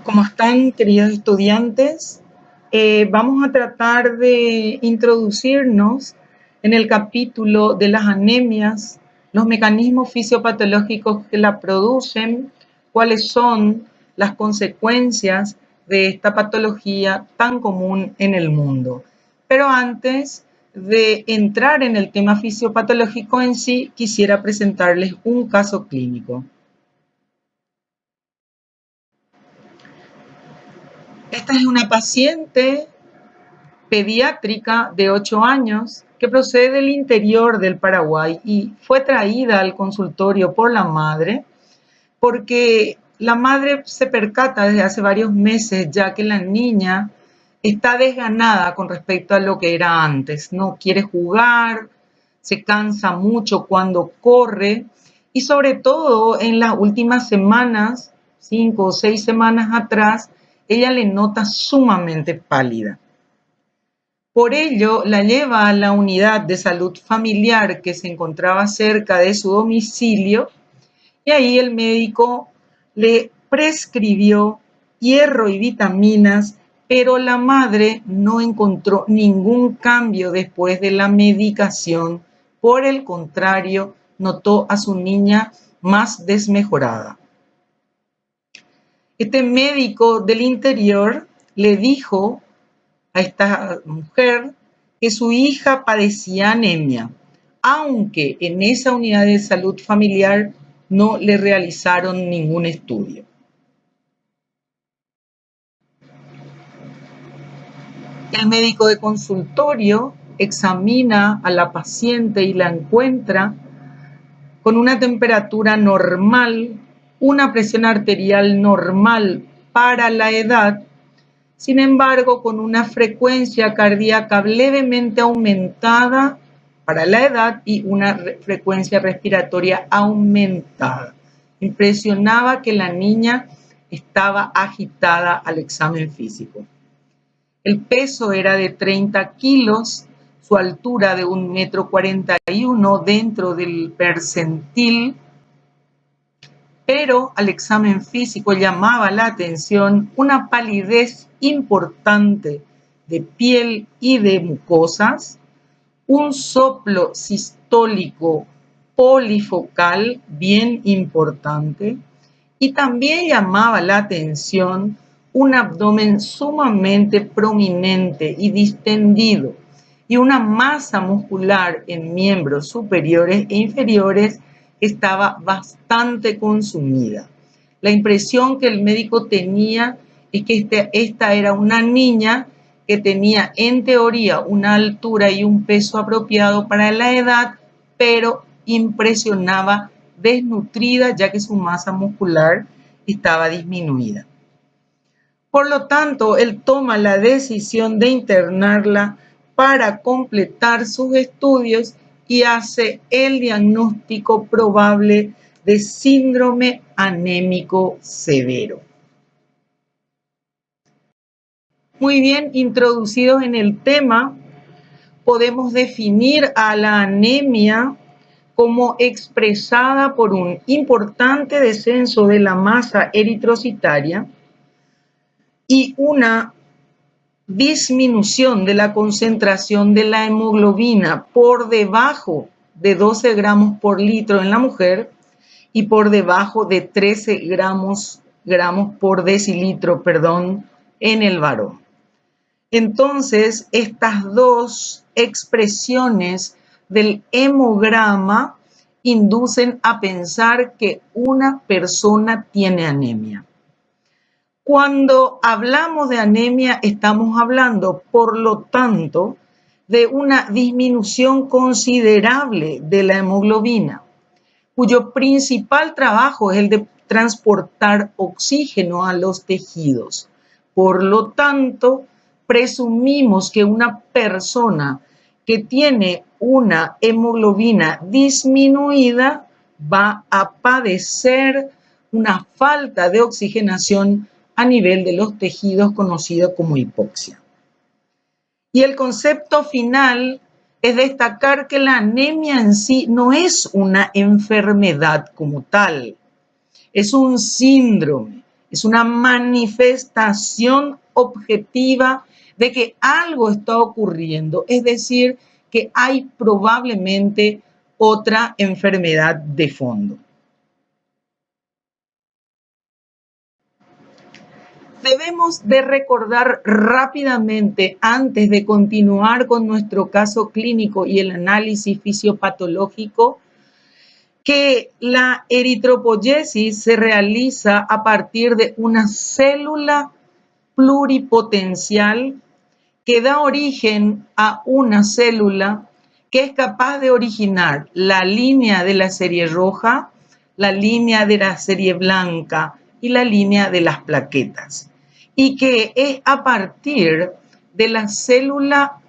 ¿Cómo están, queridos estudiantes? Vamos a tratar de introducirnos en el capítulo de las anemias, los mecanismos fisiopatológicos que la producen, cuáles son las consecuencias de esta patología tan común en el mundo. Pero antes de entrar en el tema fisiopatológico en sí, quisiera presentarles un caso clínico. Esta es una paciente pediátrica de 8 años que procede del interior del Paraguay y fue traída al consultorio por la madre porque la madre se percata desde hace varios meses ya que la niña está desganada con respecto a lo que era antes. No quiere jugar, se cansa mucho cuando corre y sobre todo en las últimas semanas, 5 o 6 semanas atrás, ella le nota sumamente pálida. Por ello, la lleva a la unidad de salud familiar que se encontraba cerca de su domicilio y ahí el médico le prescribió hierro y vitaminas, pero la madre no encontró ningún cambio después de la medicación. Por el contrario, notó a su niña más desmejorada. Este médico del interior le dijo a esta mujer que su hija padecía anemia, aunque en esa unidad de salud familiar no le realizaron ningún estudio. El médico de consultorio examina a la paciente y la encuentra con una temperatura normal, una presión arterial normal para la edad, sin embargo, con una frecuencia cardíaca levemente aumentada para la edad y una frecuencia respiratoria aumentada. Impresionaba que la niña estaba agitada al examen físico. El peso era de 30 kilos, su altura de 1,41 m dentro del percentil, pero al examen físico llamaba la atención una palidez importante de piel y de mucosas, un soplo sistólico polifocal bien importante y también llamaba la atención un abdomen sumamente prominente y distendido y una masa muscular en miembros superiores e inferiores estaba bastante consumida. La impresión que el médico tenía es que esta era una niña que tenía en teoría una altura y un peso apropiado para la edad, pero impresionaba desnutrida ya que su masa muscular estaba disminuida. Por lo tanto, él toma la decisión de internarla para completar sus estudios y hace el diagnóstico probable de síndrome anémico severo. Muy bien, introducidos en el tema, podemos definir a la anemia como expresada por un importante descenso de la masa eritrocitaria y una disminución de la concentración de la hemoglobina por debajo de 12 gramos por litro en la mujer y por debajo de 13 gramos por decilitro, en el varón. Entonces, estas dos expresiones del hemograma inducen a pensar que una persona tiene anemia. Cuando hablamos de anemia, estamos hablando, por lo tanto, de una disminución considerable de la hemoglobina, cuyo principal trabajo es el de transportar oxígeno a los tejidos. Por lo tanto, presumimos que una persona que tiene una hemoglobina disminuida va a padecer una falta de oxigenación a nivel de los tejidos conocido como hipoxia. Y el concepto final es destacar que la anemia en sí no es una enfermedad como tal, es un síndrome Es una manifestación objetiva de que algo está ocurriendo, es decir, que hay probablemente otra enfermedad de fondo. Debemos de recordar rápidamente, antes de continuar con nuestro caso clínico y el análisis fisiopatológico, que la eritropoyesis se realiza a partir de una célula pluripotencial que da origen a una célula que es capaz de originar la línea de la serie roja, la línea de la serie blanca y la línea de las plaquetas. Y que es a partir de la célula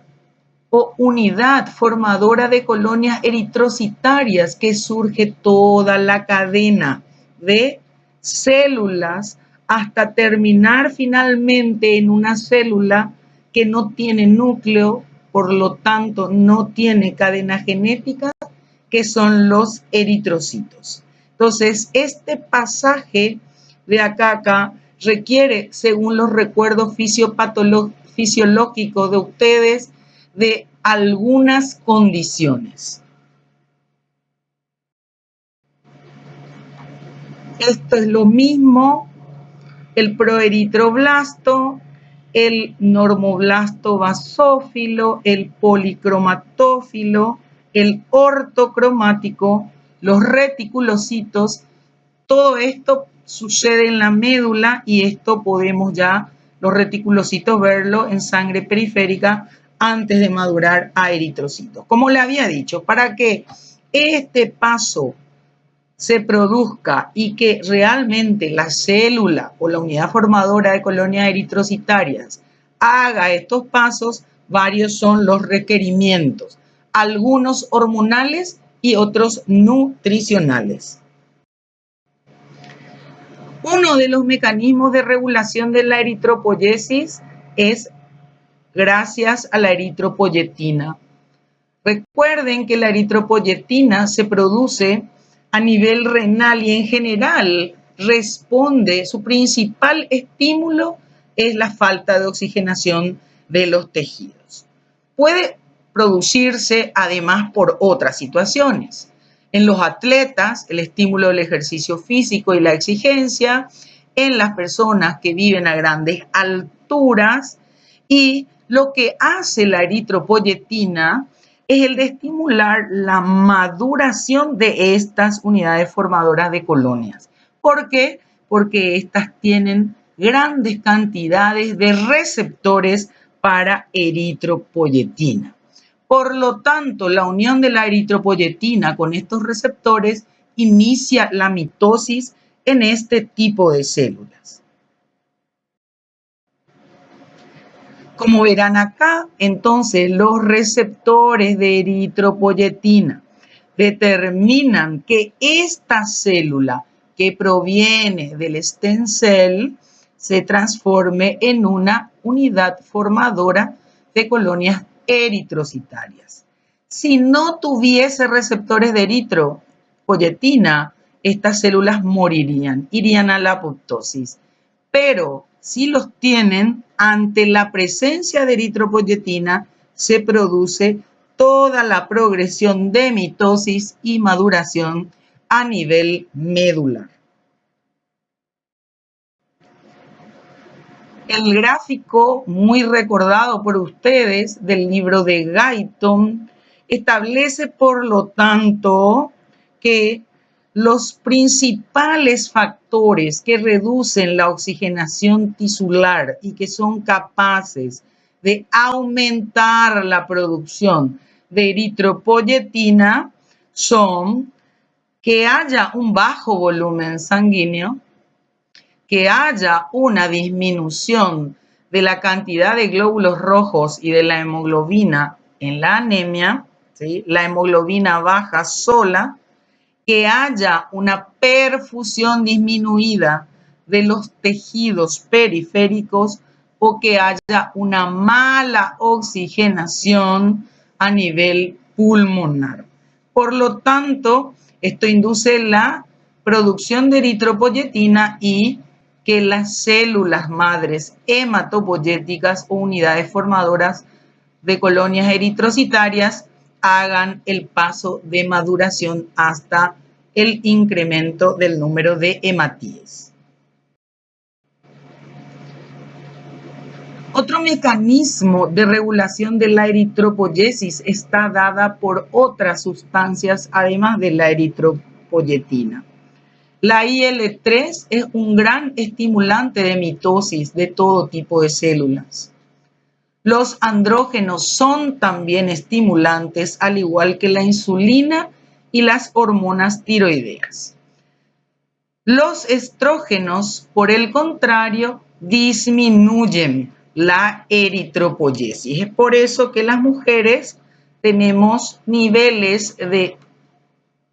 o unidad formadora de colonias eritrocitarias que surge toda la cadena de células hasta terminar finalmente en una célula que no tiene núcleo, por lo tanto no tiene cadena genética, que son los eritrocitos. Entonces, este pasaje de acá a acá requiere, según los recuerdos fisiológicos de ustedes, de algunas condiciones. Esto es lo mismo, el proeritroblasto, el normoblasto basófilo, el policromatófilo, el ortocromático, los reticulocitos. Todo esto sucede en la médula y esto podemos ya, los reticulocitos, verlo en sangre periférica antes de madurar a eritrocitos. Como le había dicho, para que este paso se produzca y que realmente la célula o la unidad formadora de colonias eritrocitarias haga estos pasos, varios son los requerimientos, algunos hormonales y otros nutricionales. Uno de los mecanismos de regulación de la eritropoyesis es gracias a la eritropoyetina. Recuerden que la eritropoyetina se produce a nivel renal y en general responde, su principal estímulo es la falta de oxigenación de los tejidos. Puede producirse además por otras situaciones. En los atletas, el estímulo del ejercicio físico y la exigencia, en las personas que viven a grandes alturas, y lo que hace la eritropoyetina es el de estimular la maduración de estas unidades formadoras de colonias. ¿Por qué? Porque estas tienen grandes cantidades de receptores para eritropoyetina. Por lo tanto, la unión de la eritropoyetina con estos receptores inicia la mitosis en este tipo de células. Como verán acá, entonces los receptores de eritropoyetina determinan que esta célula que proviene del stem cell se transforme en una unidad formadora de colonias eritrocitarias. Si no tuviese receptores de eritropoyetina, estas células morirían, irían a la apoptosis. Pero si los tienen, ante la presencia de eritropoyetina, se produce toda la progresión de mitosis y maduración a nivel medular. El gráfico muy recordado por ustedes del libro de Guyton establece, por lo tanto, que los principales factores que reducen la oxigenación tisular y que son capaces de aumentar la producción de eritropoyetina son que haya un bajo volumen sanguíneo, que haya una disminución de la cantidad de glóbulos rojos y de la hemoglobina en la anemia, ¿sí? La hemoglobina baja sola, que haya una perfusión disminuida de los tejidos periféricos o que haya una mala oxigenación a nivel pulmonar. Por lo tanto, esto induce la producción de eritropoyetina y que las células madres hematopoyéticas o unidades formadoras de colonias eritrocitarias hagan el paso de maduración hasta el incremento del número de hematíes. Otro mecanismo de regulación de la eritropoyesis está dada por otras sustancias además de la eritropoyetina. La IL-3 es un gran estimulante de mitosis de todo tipo de células. Los andrógenos son también estimulantes, al igual que la insulina y las hormonas tiroideas. Los estrógenos, por el contrario, disminuyen la eritropoyesis. Es por eso que las mujeres tenemos niveles de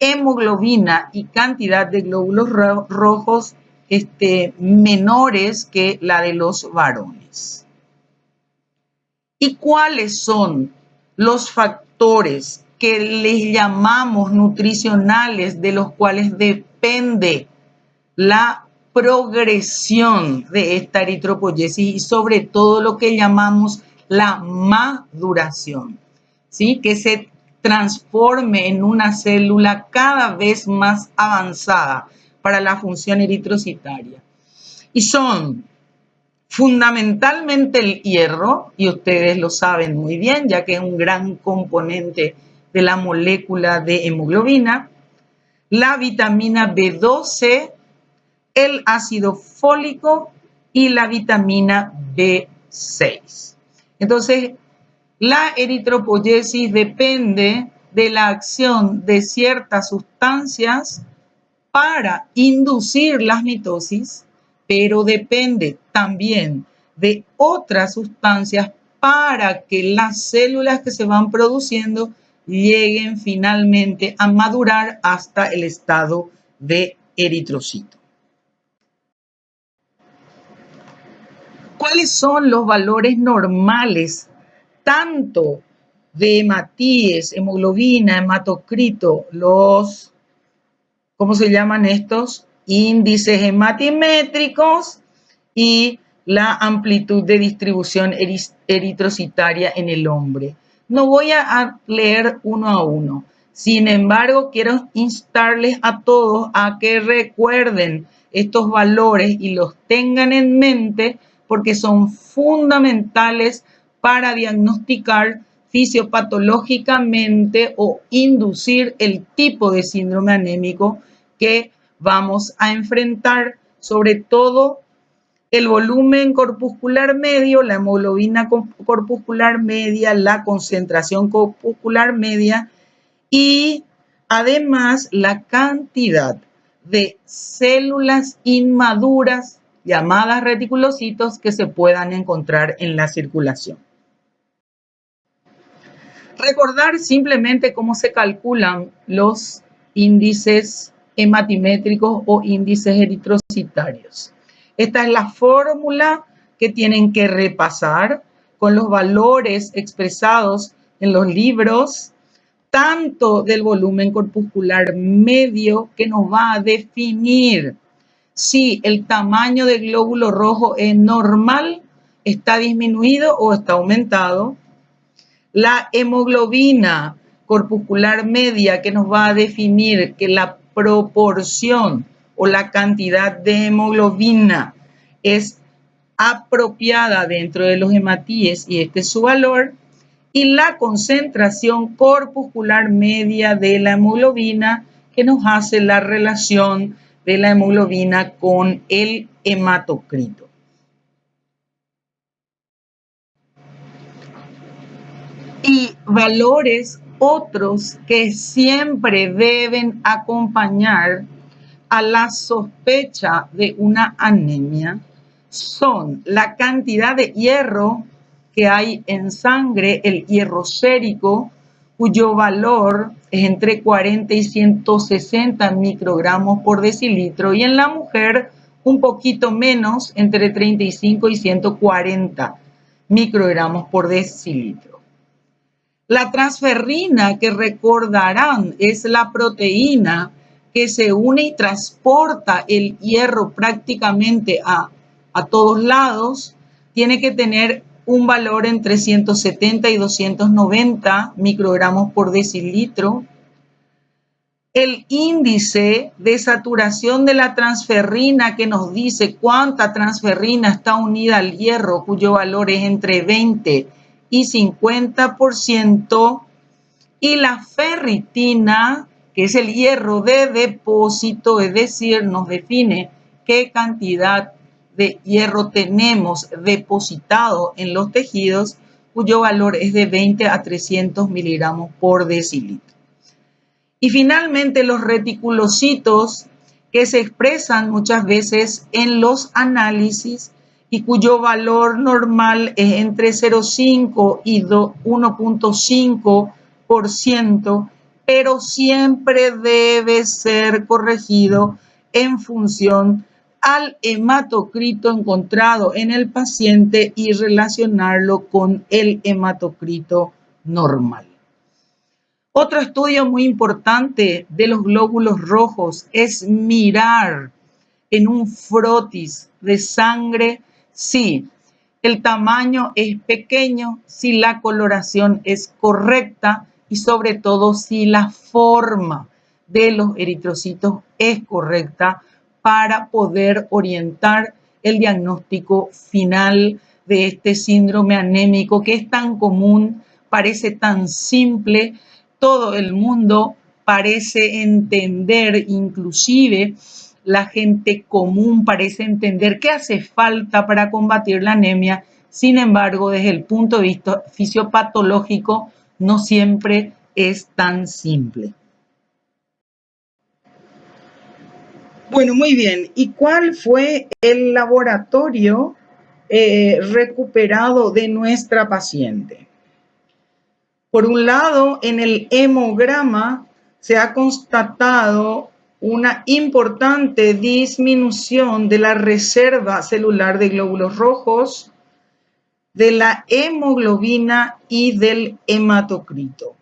hemoglobina y cantidad de glóbulos rojos menores que la de los varones. ¿Y cuáles son los factores que les llamamos nutricionales de los cuales depende la progresión de esta eritropoyesis y sobre todo lo que llamamos la maduración, ¿sí? Que se transforme en una célula cada vez más avanzada para la función eritrocitaria? Y son fundamentalmente el hierro, y ustedes lo saben muy bien, ya que es un gran componente de la molécula de hemoglobina, la vitamina B12, el ácido fólico y la vitamina B6. Entonces, la eritropoyesis depende de la acción de ciertas sustancias para inducir las mitosis, pero depende también de otras sustancias para que las células que se van produciendo lleguen finalmente a madurar hasta el estado de eritrocito. ¿Cuáles son los valores normales tanto de hematíes, hemoglobina, hematocrito, ¿cómo se llaman estos? Índices hematimétricos y la amplitud de distribución eritrocitaria en el hombre? No voy a leer uno a uno. Sin embargo, quiero instarles a todos a que recuerden estos valores y los tengan en mente porque son fundamentales para diagnosticar fisiopatológicamente o inducir el tipo de síndrome anémico que vamos a enfrentar, sobre todo el volumen corpuscular medio, la hemoglobina corpuscular media, la concentración corpuscular media y además la cantidad de células inmaduras llamadas reticulocitos que se puedan encontrar en la circulación. Recordar simplemente cómo se calculan los índices hematimétricos o índices eritrocitarios. Esta es la fórmula que tienen que repasar con los valores expresados en los libros, tanto del volumen corpuscular medio, que nos va a definir si el tamaño del glóbulo rojo es normal, está disminuido o está aumentado. La hemoglobina corpuscular media, que nos va a definir que la proporción o la cantidad de hemoglobina es apropiada dentro de los hematíes y este es su valor. Y la concentración corpuscular media de la hemoglobina, que nos hace la relación de la hemoglobina con el hematocrito. Y valores otros que siempre deben acompañar a la sospecha de una anemia son la cantidad de hierro que hay en sangre, el hierro sérico, cuyo valor es entre 40 y 160 microgramos por decilitro, y en la mujer un poquito menos, entre 35 y 140 microgramos por decilitro. La transferrina, que recordarán, es la proteína que se une y transporta el hierro prácticamente a todos lados, tiene que tener un valor entre 170 y 290 microgramos por decilitro. El índice de saturación de la transferrina, que nos dice cuánta transferrina está unida al hierro, cuyo valor es entre 20 y 50%, y la ferritina, que es el hierro de depósito, es decir, nos define qué cantidad de hierro tenemos depositado en los tejidos, cuyo valor es de 20 a 300 miligramos por decilitro. Y finalmente los reticulocitos, que se expresan muchas veces en los análisis y cuyo valor normal es entre 0,5 y 1,5%, pero siempre debe ser corregido en función al hematocrito encontrado en el paciente y relacionarlo con el hematocrito normal. Otro estudio muy importante de los glóbulos rojos es mirar en un frotis de sangre si el tamaño es pequeño, si la coloración es correcta y sobre todo si la forma de los eritrocitos es correcta para poder orientar el diagnóstico final de este síndrome anémico que es tan común, parece tan simple. Todo el mundo parece entender, inclusive la gente común parece entender qué hace falta para combatir la anemia. Sin embargo, desde el punto de vista fisiopatológico, no siempre es tan simple. Bueno, muy bien. ¿Y cuál fue el laboratorio recuperado de nuestra paciente? Por un lado, en el hemograma se ha constatado una importante disminución de la reserva celular de glóbulos rojos, de la hemoglobina y del hematocrito.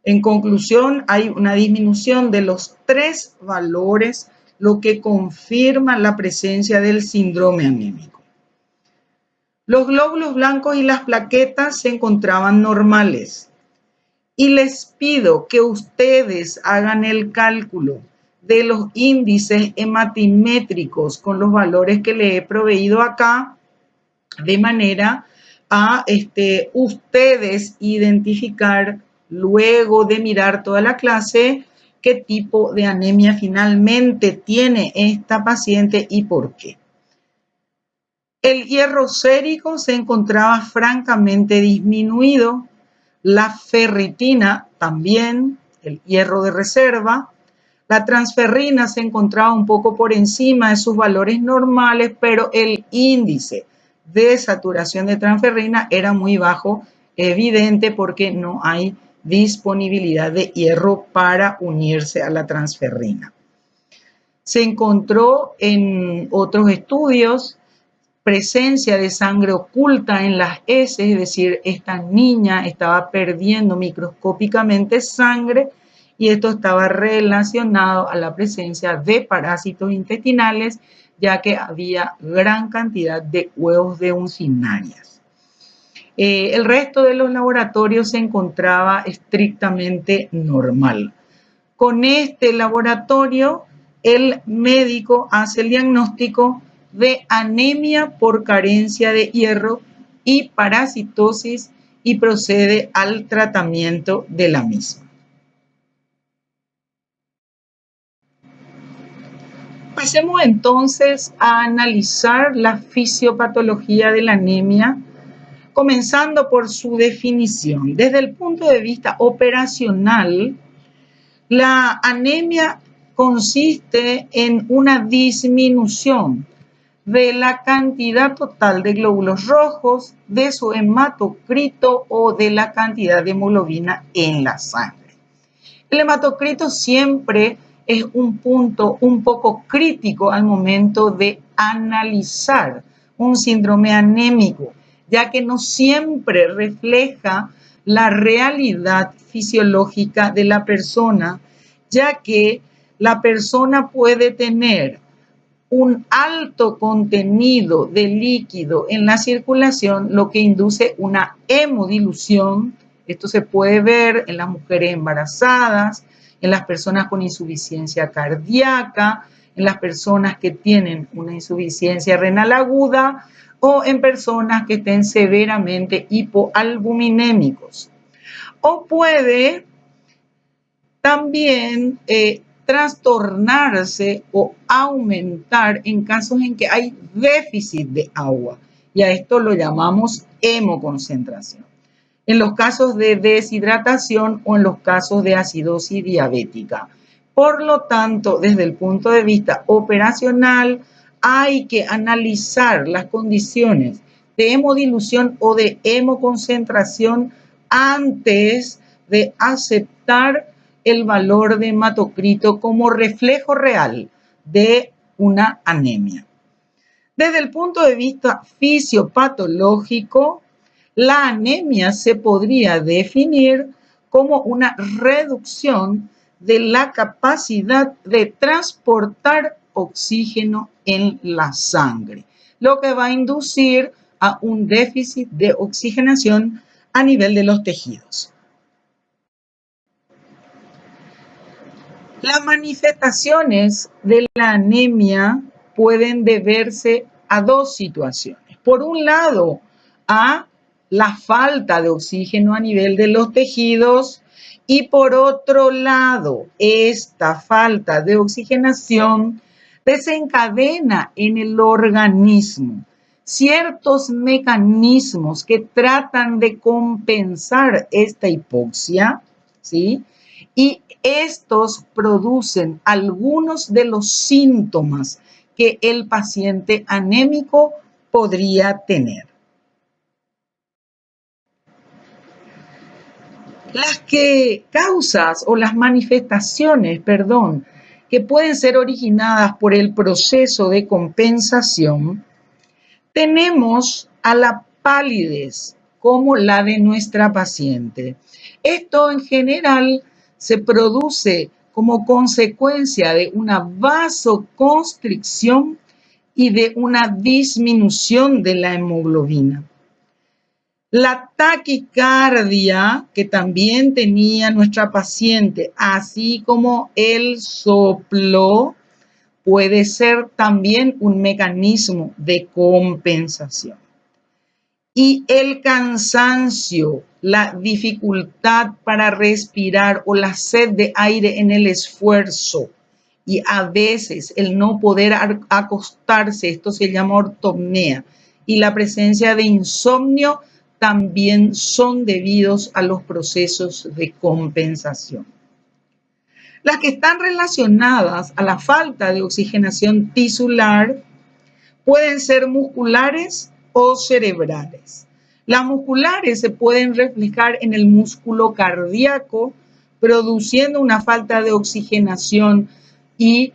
En conclusión, hay una disminución de los 3 valores, lo que confirma la presencia del síndrome anémico. Los glóbulos blancos y las plaquetas se encontraban normales. Y les pido que ustedes hagan el cálculo de los índices hematimétricos con los valores que le he proveído acá, de manera a ustedes identificar, luego de mirar toda la clase, qué tipo de anemia finalmente tiene esta paciente y por qué. El hierro sérico se encontraba francamente disminuido. La ferritina también, el hierro de reserva. La transferrina se encontraba un poco por encima de sus valores normales, pero el índice de saturación de transferrina era muy bajo, evidente porque no hay disponibilidad de hierro para unirse a la transferrina. Se encontró en otros estudios presencia de sangre oculta en las heces, es decir, esta niña estaba perdiendo microscópicamente sangre y esto estaba relacionado a la presencia de parásitos intestinales, ya que había gran cantidad de huevos de uncinarias. El resto de los laboratorios se encontraba estrictamente normal. Con este laboratorio, el médico hace el diagnóstico de anemia por carencia de hierro y parasitosis y procede al tratamiento de la misma. Pasemos entonces a analizar la fisiopatología de la anemia, comenzando por su definición. Desde el punto de vista operacional, la anemia consiste en una disminución de la cantidad total de glóbulos rojos, de su hematocrito o de la cantidad de hemoglobina en la sangre. El hematocrito siempre es un punto un poco crítico al momento de analizar un síndrome anémico, ya que no siempre refleja la realidad fisiológica de la persona, ya que la persona puede tener un alto contenido de líquido en la circulación, lo que induce una hemodilución. Esto se puede ver en las mujeres embarazadas, en las personas con insuficiencia cardíaca, en las personas que tienen una insuficiencia renal aguda o en personas que estén severamente hipoalbuminémicos. O puede también trastornarse o aumentar en casos en que hay déficit de agua. Y a esto lo llamamos hemoconcentración. En los casos de deshidratación o en los casos de acidosis diabética. Por lo tanto, desde el punto de vista operacional, hay que analizar las condiciones de hemodilución o de hemoconcentración antes de aceptar el valor de hematocrito como reflejo real de una anemia. Desde el punto de vista fisiopatológico, la anemia se podría definir como una reducción de la capacidad de transportar oxígeno en la sangre, lo que va a inducir a un déficit de oxigenación a nivel de los tejidos. Las manifestaciones de la anemia pueden deberse a dos situaciones. Por un lado, a la falta de oxígeno a nivel de los tejidos y por otro lado, esta falta de oxigenación desencadena en el organismo ciertos mecanismos que tratan de compensar esta hipoxia, ¿sí? Y estos producen algunos de los síntomas que el paciente anémico podría tener. Las causas o las manifestaciones, que pueden ser originadas por el proceso de compensación, tenemos a la palidez como la de nuestra paciente. Esto en general se produce como consecuencia de una vasoconstricción y de una disminución de la hemoglobina. La taquicardia que también tenía nuestra paciente, así como el soplo, puede ser también un mecanismo de compensación. Y el cansancio, la dificultad para respirar o la sed de aire en el esfuerzo y a veces el no poder acostarse, esto se llama ortopnea, y la presencia de insomnio también son debidos a los procesos de compensación. Las que están relacionadas a la falta de oxigenación tisular pueden ser musculares o cerebrales. Las musculares se pueden reflejar en el músculo cardíaco, produciendo una falta de oxigenación y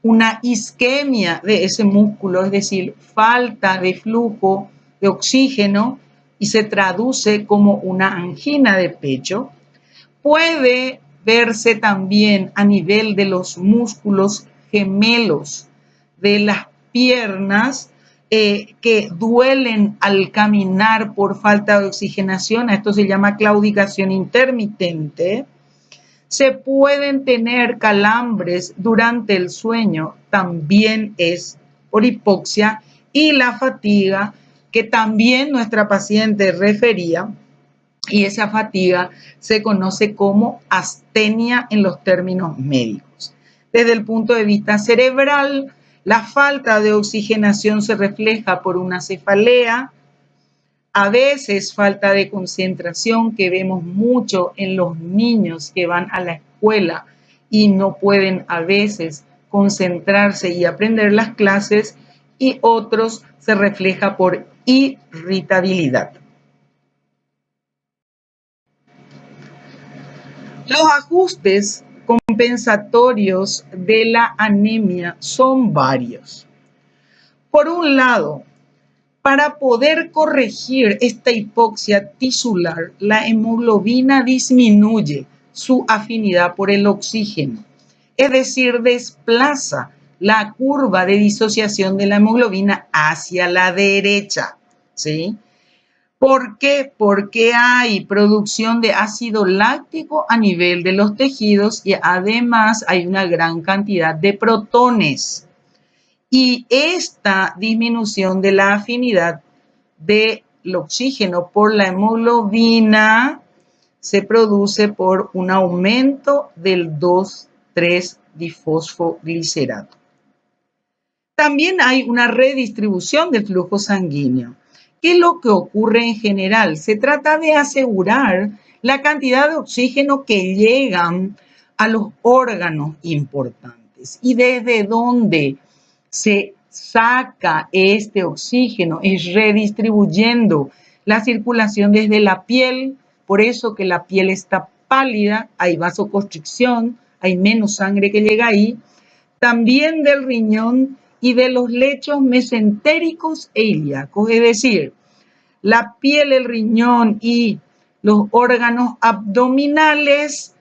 una isquemia de ese músculo, es decir, falta de flujo de oxígeno y se traduce como una angina de pecho. Puede verse también a nivel de los músculos gemelos de las piernas que duelen al caminar por falta de oxigenación. Esto se llama claudicación intermitente. Se pueden tener calambres durante el sueño, también es por hipoxia, y la fatiga, que también nuestra paciente refería, y esa fatiga se conoce como astenia en los términos médicos. Desde el punto de vista cerebral, la falta de oxigenación se refleja por una cefalea, a veces falta de concentración que vemos mucho en los niños que van a la escuela y no pueden a veces concentrarse y aprender las clases, y otros se refleja por irritabilidad. Los ajustes compensatorios de la anemia son varios. Por un lado, para poder corregir esta hipoxia tisular, la hemoglobina disminuye su afinidad por el oxígeno. es decir, desplaza la curva de disociación de la hemoglobina hacia la derecha, ¿sí? ¿Por qué? Porque hay producción de ácido láctico a nivel de los tejidos y además hay una gran cantidad de protones. Y esta disminución de la afinidad del oxígeno por la hemoglobina se produce por un aumento del 2,3-difosfoglicerato. También hay una redistribución del flujo sanguíneo. ¿Qué es lo que ocurre en general? Se trata de asegurar la cantidad de oxígeno que llegan a los órganos importantes. ¿Y desde dónde se saca este oxígeno? Es redistribuyendo la circulación desde la piel, por eso que la piel está pálida, hay vasoconstricción, hay menos sangre que llega ahí, también del riñón y de los lechos mesentéricos e ilíacos, es decir, la piel, el riñón y los órganos abdominales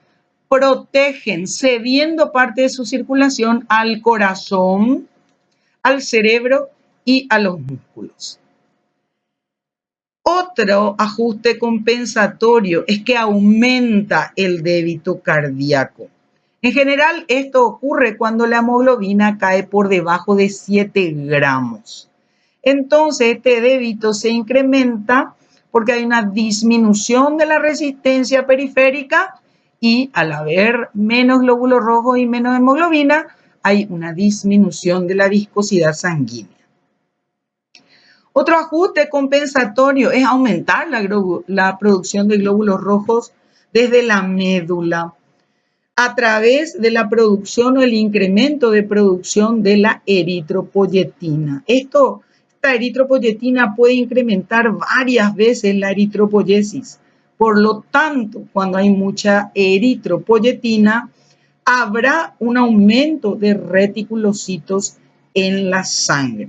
protegen, cediendo parte de su circulación al corazón, al cerebro y a los músculos. Otro ajuste compensatorio es que aumenta el débito cardíaco. En general, esto ocurre cuando la hemoglobina cae por debajo de 7 gramos. Entonces, este débito se incrementa porque hay una disminución de la resistencia periférica y al haber menos glóbulos rojos y menos hemoglobina, hay una disminución de la viscosidad sanguínea. Otro ajuste compensatorio es aumentar la producción de glóbulos rojos desde la médula a través de la producción o el incremento de producción de la eritropoyetina. Esta eritropoyetina puede incrementar varias veces la eritropoyesis. Por lo tanto, cuando hay mucha eritropoyetina, habrá un aumento de reticulocitos en la sangre.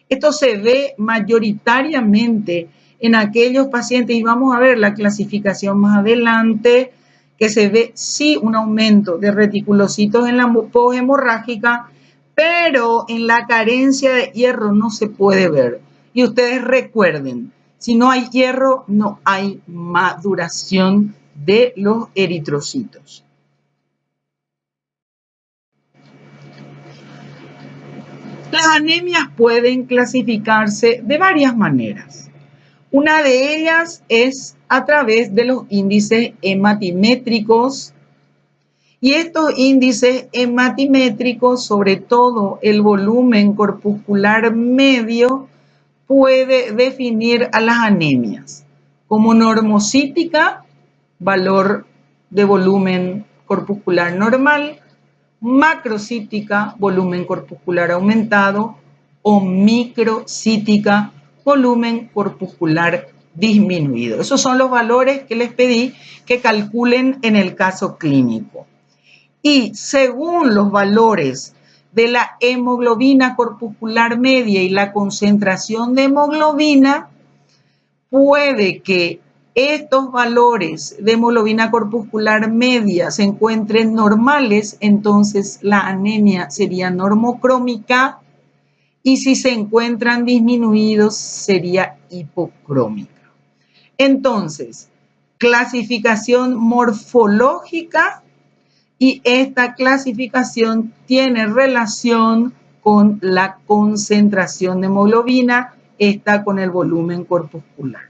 Esto se ve mayoritariamente en aquellos pacientes, y vamos a ver la clasificación más adelante, que se ve sí un aumento de reticulocitos en la poshemorrágica, pero en la carencia de hierro no se puede ver. Y ustedes recuerden, si no hay hierro, no hay maduración de los eritrocitos. Las anemias pueden clasificarse de varias maneras. Una de ellas es a través de los índices hematimétricos. Y estos índices hematimétricos, sobre todo el volumen corpuscular medio, puede definir a las anemias como normocítica, valor de volumen corpuscular normal, macrocítica, volumen corpuscular aumentado, o microcítica, volumen corpuscular disminuido. Esos son los valores que les pedí que calculen en el caso clínico. Y según los valores de la hemoglobina corpuscular media y la concentración de hemoglobina, puede que estos valores de hemoglobina corpuscular media se encuentren normales, entonces la anemia sería normocrómica, y si se encuentran disminuidos sería hipocrómica. Entonces, clasificación morfológica, y esta clasificación tiene relación con la concentración de hemoglobina, esta con el volumen corpuscular.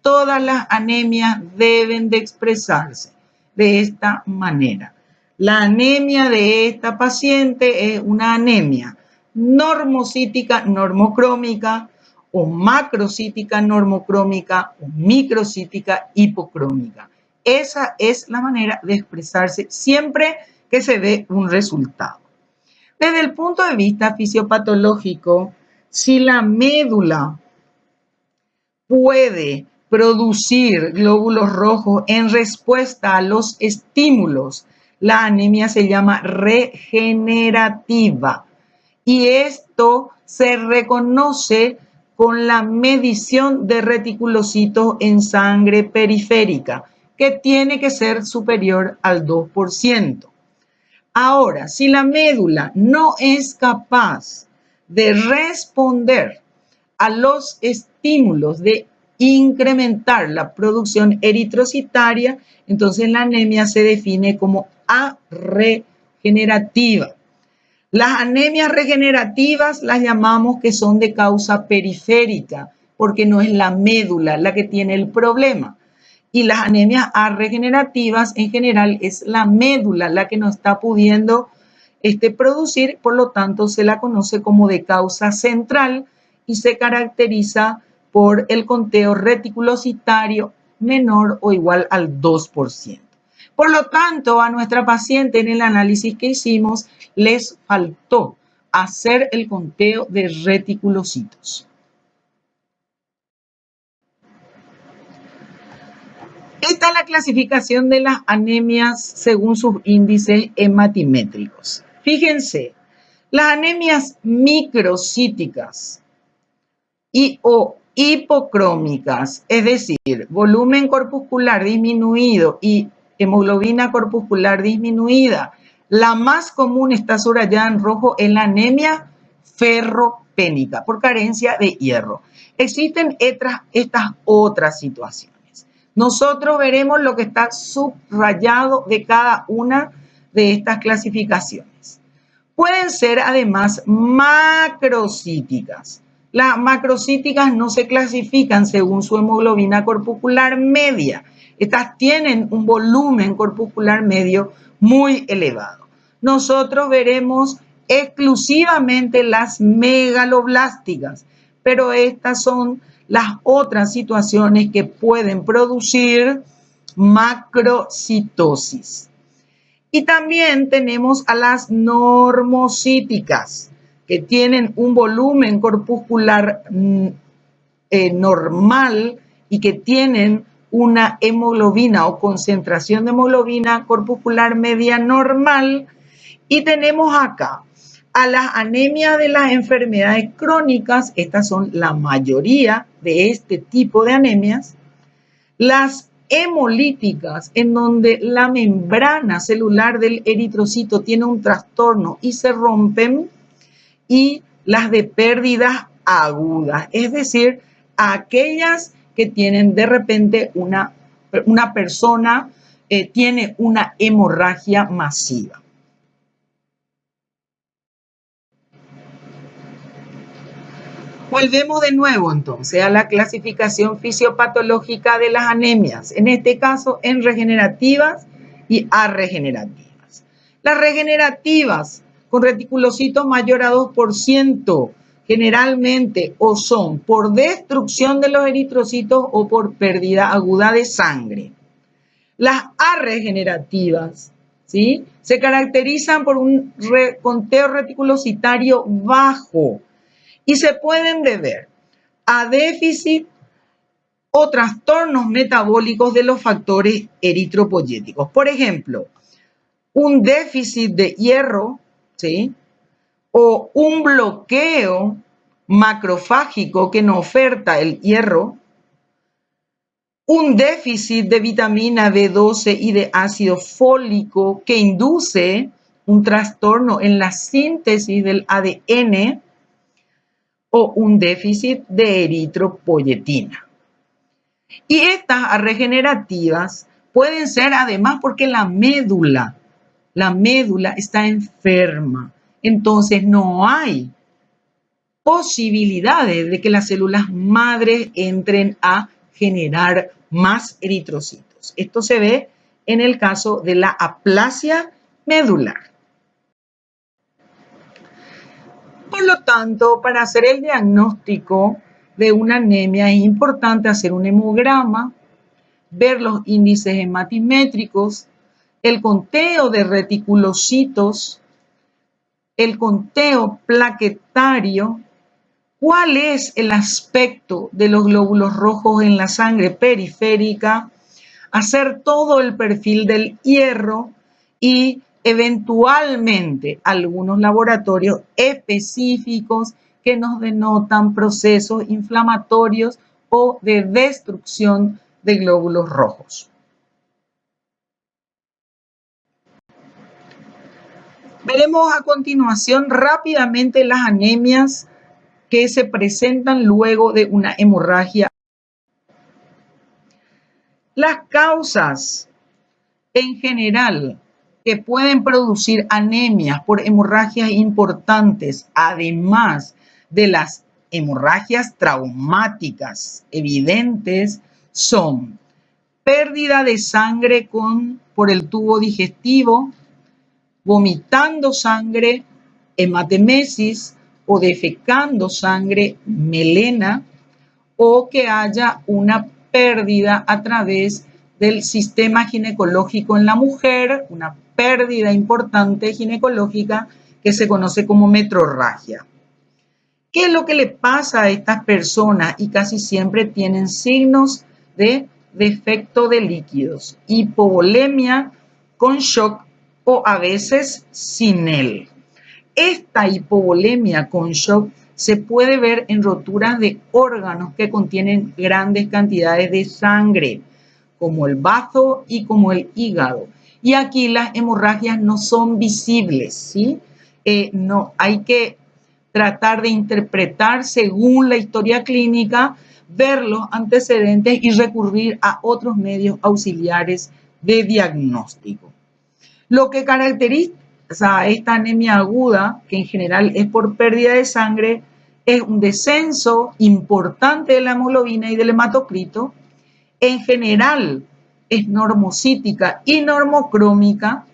Todas las anemias deben de expresarse de esta manera. La anemia de esta paciente es una anemia normocítica, normocrómica, o macrocítica, normocrómica, o microcítica, hipocrómica. Esa es la manera de expresarse siempre que se dé un resultado. Desde el punto de vista fisiopatológico, si la médula puede producir glóbulos rojos en respuesta a los estímulos, la anemia se llama regenerativa. Y esto se reconoce con la medición de reticulocitos en sangre periférica, que tiene que ser superior al 2%. Ahora, si la médula no es capaz de responder a los estímulos de incrementar la producción eritrocitaria, entonces la anemia se define como arregenerativa. Las anemias regenerativas las llamamos que son de causa periférica, porque no es la médula la que tiene el problema. Y las anemias arregenerativas en general es la médula la que no está pudiendo producir, por lo tanto se la conoce como de causa central y se caracteriza por el conteo reticulocitario menor o igual al 2%. Por lo tanto, a nuestra paciente en el análisis que hicimos les faltó hacer el conteo de reticulocitos. Esta es la clasificación de las anemias según sus índices hematimétricos. Fíjense, las anemias microcíticas y o hipocrómicas, es decir, volumen corpuscular disminuido y hemoglobina corpuscular disminuida, la más común está subrayada en rojo en la anemia ferropénica por carencia de hierro. Existen estas otras situaciones. Nosotros veremos lo que está subrayado de cada una de estas clasificaciones. Pueden ser además macrocíticas. Las macrocíticas no se clasifican según su hemoglobina corpuscular media. Estas tienen un volumen corpuscular medio muy elevado. Nosotros veremos exclusivamente las megaloblásticas, pero estas son las otras situaciones que pueden producir macrocitosis. Y también tenemos a las normocíticas, que tienen un volumen corpuscular normal y que tienen una hemoglobina o concentración de hemoglobina corpuscular media normal. Y tenemos acá a las anemias de las enfermedades crónicas, estas son la mayoría de este tipo de anemias, las hemolíticas, en donde la membrana celular del eritrocito tiene un trastorno y se rompen, y las de pérdidas agudas, es decir, aquellas que tienen de repente una persona tiene una hemorragia masiva. Volvemos de nuevo entonces a la clasificación fisiopatológica de las anemias, en este caso en regenerativas y arregenerativas. Las regenerativas con reticulocitos mayor a 2% generalmente o son por destrucción de los eritrocitos o por pérdida aguda de sangre. Las arregenerativas, ¿sí?, se caracterizan por un conteo reticulocitario bajo, y se pueden deber a déficit o trastornos metabólicos de los factores eritropoyéticos. Por ejemplo, un déficit de hierro, ¿sí?, o un bloqueo macrofágico que no oferta el hierro, un déficit de vitamina B12 y de ácido fólico que induce un trastorno en la síntesis del ADN, o un déficit de eritropoyetina. Y estas regenerativas pueden ser además porque la médula está enferma. Entonces no hay posibilidades de que las células madres entren a generar más eritrocitos. Esto se ve en el caso de la aplasia medular. Por lo tanto, para hacer el diagnóstico de una anemia es importante hacer un hemograma, ver los índices hematimétricos, el conteo de reticulocitos, el conteo plaquetario, cuál es el aspecto de los glóbulos rojos en la sangre periférica, hacer todo el perfil del hierro y eventualmente algunos laboratorios específicos que nos denotan procesos inflamatorios o de destrucción de glóbulos rojos. Veremos a continuación rápidamente las anemias que se presentan luego de una hemorragia. Las causas en general que pueden producir anemias por hemorragias importantes, además de las hemorragias traumáticas evidentes, son pérdida de sangre por el tubo digestivo, vomitando sangre, hematemesis o defecando sangre, melena, o que haya una pérdida a través del sistema ginecológico en la mujer, una pérdida importante ginecológica que se conoce como metrorragia. ¿Qué es lo que le pasa a estas personas? Y casi siempre tienen signos de defecto de líquidos, hipovolemia con shock o a veces sin él. Esta hipovolemia con shock se puede ver en roturas de órganos que contienen grandes cantidades de sangre, como el bazo y como el hígado. Y aquí las hemorragias no son visibles, ¿sí? No, hay que tratar de interpretar según la historia clínica, ver los antecedentes y recurrir a otros medios auxiliares de diagnóstico. Lo que caracteriza esta anemia aguda, que en general es por pérdida de sangre, es un descenso importante de la hemoglobina y del hematocrito. En general es normocítica y normocrómica.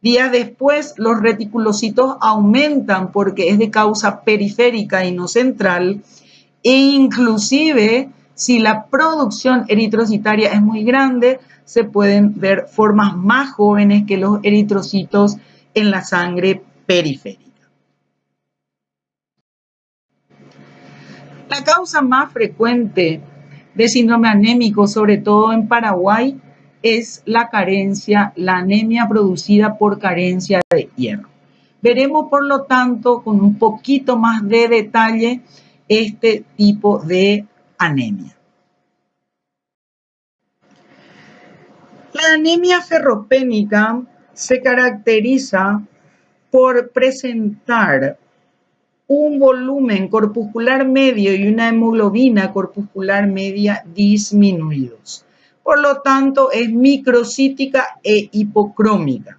Días después los reticulocitos aumentan porque es de causa periférica y no central, e inclusive si la producción eritrocitaria es muy grande, se pueden ver formas más jóvenes que los eritrocitos en la sangre periférica. La causa más frecuente de síndrome anémico, sobre todo en Paraguay, es la anemia producida por carencia de hierro. Veremos, por lo tanto, con un poquito más de detalle este tipo de anemia. La anemia ferropénica se caracteriza por presentar un volumen corpuscular medio y una hemoglobina corpuscular media disminuidos. Por lo tanto, es microcítica e hipocrómica.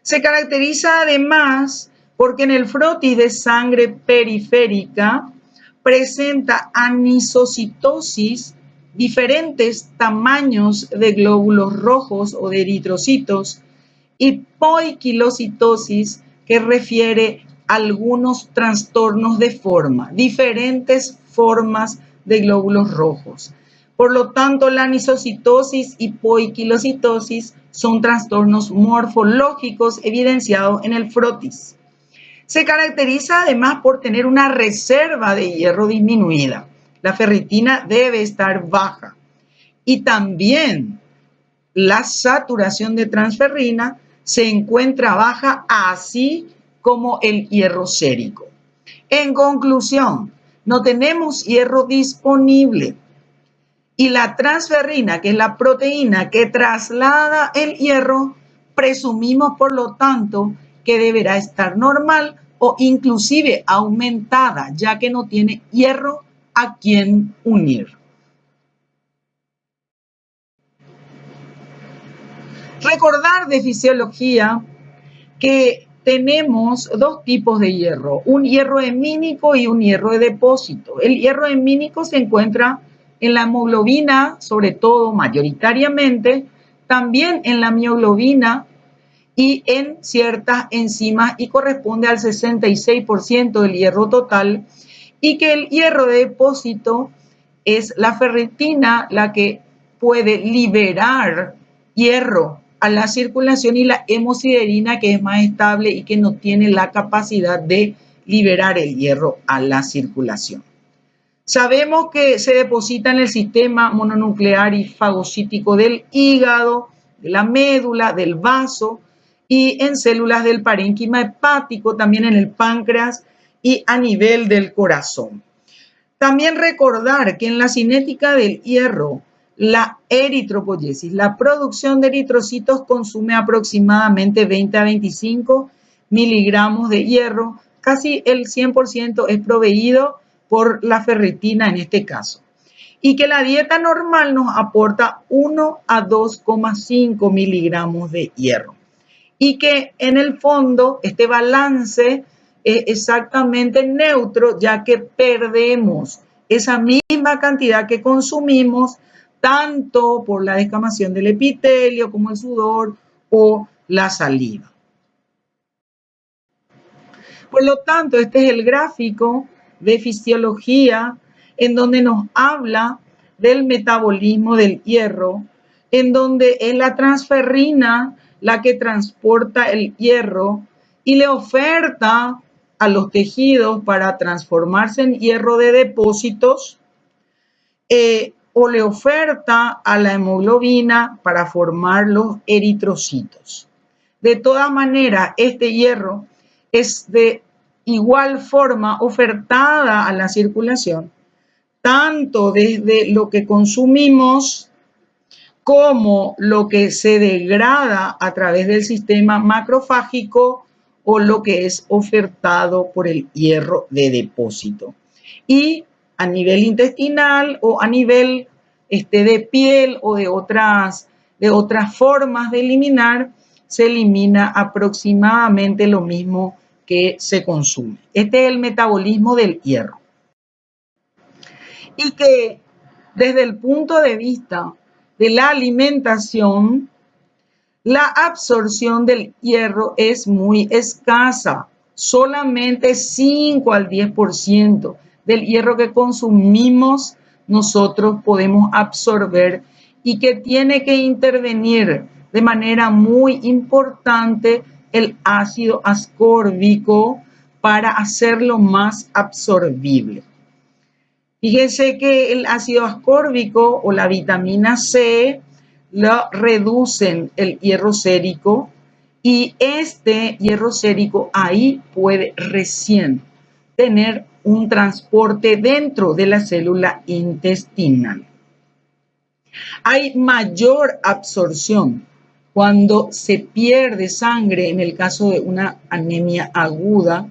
Se caracteriza además porque en el frotis de sangre periférica presenta anisocitosis, diferentes tamaños de glóbulos rojos o de eritrocitos, y poiquilocitosis, que refiere a algunos trastornos de forma, diferentes formas de glóbulos rojos. Por lo tanto, la anisocitosis y poiquilocitosis son trastornos morfológicos evidenciados en el frotis. Se caracteriza además por tener una reserva de hierro disminuida. La ferritina debe estar baja. Y también la saturación de transferrina se encuentra baja, así como el hierro sérico. En conclusión, no tenemos hierro disponible. Y la transferrina, que es la proteína que traslada el hierro, presumimos por lo tanto que deberá estar normal o inclusive aumentada, ya que no tiene hierro a quien unir. Recordar de fisiología que tenemos dos tipos de hierro, un hierro hemínico y un hierro de depósito. El hierro hemínico se encuentra en la hemoglobina, sobre todo mayoritariamente, también en la mioglobina y en ciertas enzimas, y corresponde al 66% del hierro total, y que el hierro de depósito es la ferritina la que puede liberar hierro a la circulación, y la hemosiderina, que es más estable y que no tiene la capacidad de liberar el hierro a la circulación. Sabemos que se deposita en el sistema mononuclear y fagocítico del hígado, de la médula, del vaso, y en células del parénquima hepático, también en el páncreas y a nivel del corazón. También recordar que en la cinética del hierro, la eritropoyesis, la producción de eritrocitos, consume aproximadamente 20 a 25 miligramos de hierro. Casi el 100% es proveído por la ferritina en este caso. Y que la dieta normal nos aporta 1 a 2,5 miligramos de hierro. Y que en el fondo este balance es exactamente neutro, ya que perdemos esa misma cantidad que consumimos tanto por la descamación del epitelio como el sudor o la saliva. Por lo tanto, este es el gráfico de fisiología en donde nos habla del metabolismo del hierro, en donde es la transferrina la que transporta el hierro y le oferta a los tejidos para transformarse en hierro de depósitos, o le oferta a la hemoglobina para formar los eritrocitos. De todas maneras, este hierro es de igual forma ofertada a la circulación, tanto desde lo que consumimos como lo que se degrada a través del sistema macrofágico o lo que es ofertado por el hierro de depósito. Y a nivel intestinal o a nivel de piel o de otras formas de eliminar, se elimina aproximadamente lo mismo que se consume. Este es el metabolismo del hierro. Y que desde el punto de vista de la alimentación, la absorción del hierro es muy escasa. Solamente 5 al 10% del hierro que consumimos nosotros podemos absorber y que tiene que intervenir de manera muy importante el ácido ascórbico para hacerlo más absorbible. Fíjense que el ácido ascórbico o la vitamina C lo reducen el hierro sérico y este hierro sérico ahí puede recién tener un transporte dentro de la célula intestinal. Hay mayor absorción cuando se pierde sangre en el caso de una anemia aguda.